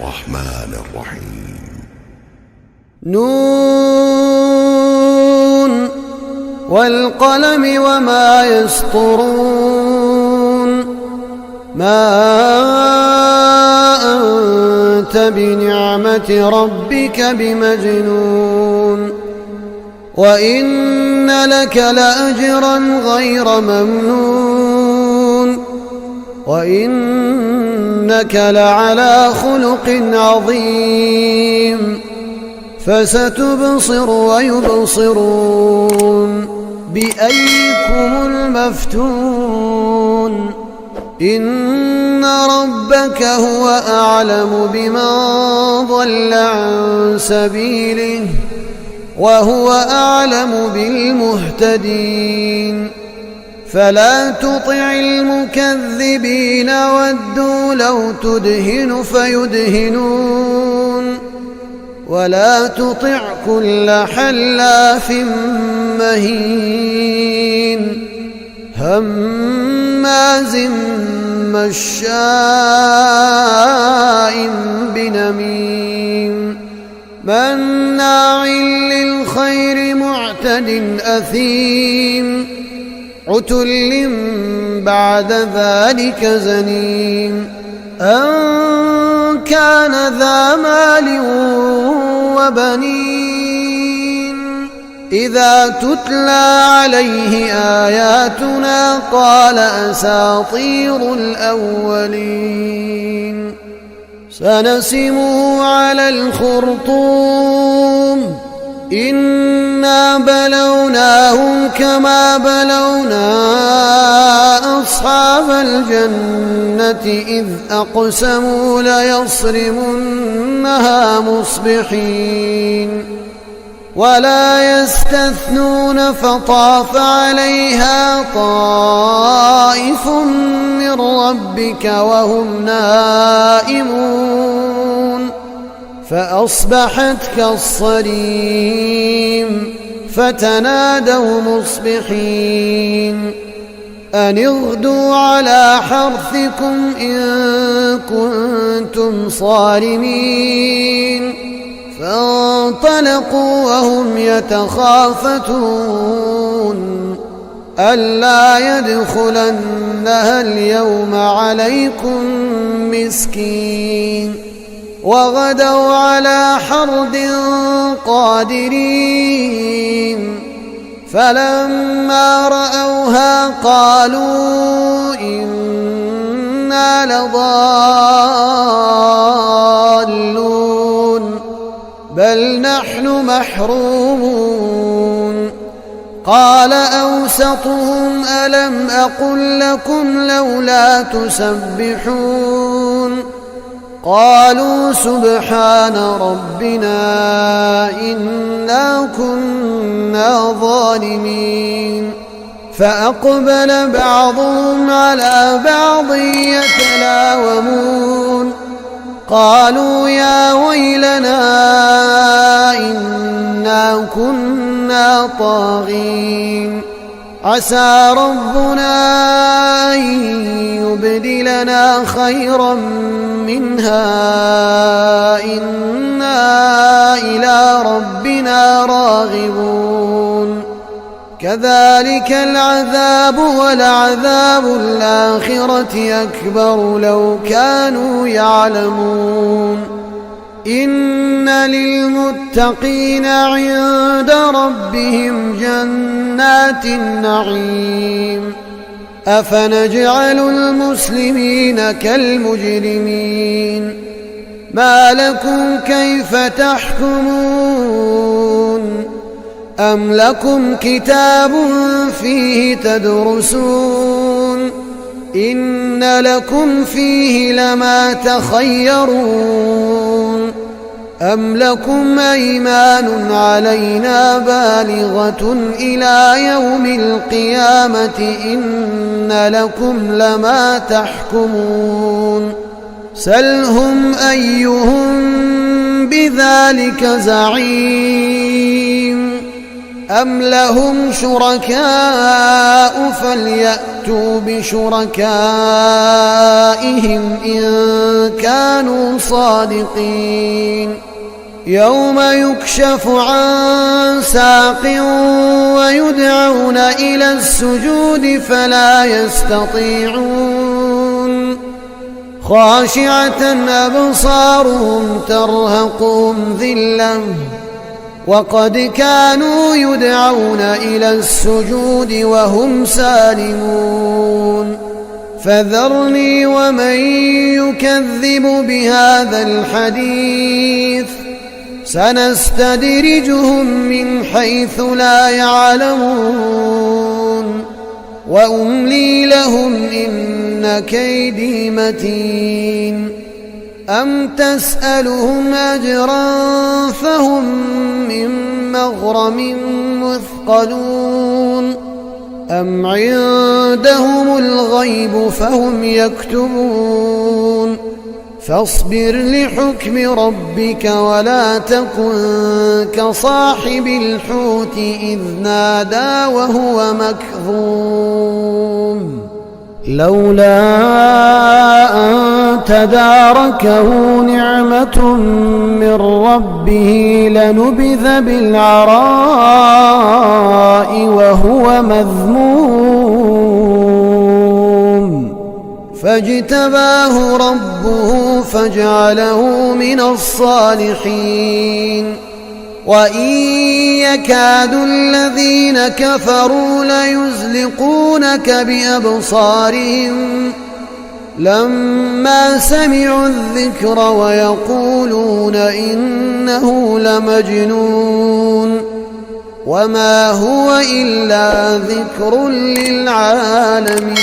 الرحمن الرحيم. نون والقلم وما يسطرون ما أنت بنعمة ربك بمجنون وإن لك لأجرا غير ممنون وإنك لعلى خلق عظيم فستبصر ويبصرون بأيكم المفتون إن ربك هو أعلم بمن ضل عن سبيله وهو أعلم بالمهتدين فلا تطع المكذبين ودوا لو تدهن فيدهنون ولا تطع كل حلاف مهين هماز مشاء بنميم مناع للخير معتد أثيم عتل بعد ذلك زنيم أن كان ذا مال وبنين إذا تتلى عليه آياتنا قال أساطير الأولين سنسمه على الخرطوم إنا بلوناهم كما بلونا أصحاب الجنة إذ أقسموا ليصرمنها مصبحين ولا يستثنون فطاف عليها طائف من ربك وهم نائمون فأصبحت كالصريم فتنادوا مصبحين أن اغدوا على حرثكم إن كنتم صارمين فانطلقوا وهم يتخافتون ألا يدخلنها اليوم عليكم مسكين وغدوا على حرد قادرين فلما رأوها قالوا إنا لضالون بل نحن محرومون قال أوسطهم ألم أقل لكم لولا تسبحون قالوا سبحان ربنا إنا كنا ظالمين فأقبل بعضهم على بعض يتلاومون قالوا يا ويلنا إنا كنا طاغين عسى ربنا أن يبدلنا خيرا منها إنا إلى ربنا راغبون كذلك العذاب ولعذاب الآخرة أكبر لو كانوا يعلمون إن للمتقين عند ربهم جنات النعيم أفنجعل المسلمين كالمجرمين ما لكم كيف تحكمون أم لكم كتاب فيه تدرسون إن لكم فيه لما تخيرون أم لكم أيمان علينا بالغة إلى يوم القيامة إن لكم لما تحكمون سلهم أيهم بذلك زعيم أم لهم شركاء فليأتوا بشركائهم إن كانوا صادقين يوم يكشف عن ساق ويدعون إلى السجود فلا يستطيعون خاشعة أبصارهم ترهقهم ذلة وقد كانوا يدعون إلى السجود وهم سالمون فذرني ومن يكذب بهذا الحديث سنستدرجهم من حيث لا يعلمون وأملي لهم إن كيدي متين أم تسألهم أجرا فهم من مغرم مثقلون أم عندهم الغيب فهم يكتبون فاصبر لحكم ربك ولا تكن كصاحب الحوت إذ نادى وهو مكظوم لولا أن تداركه نعمة من ربه لنبذ بالعراء وهو مذموم فاجتباه ربه فجعله من الصالحين وإن يكاد الذين كفروا ليزلقونك بأبصارهم لما سمعوا الذكر ويقولون إنه لمجنون وما هو إلا ذكر للعالمين.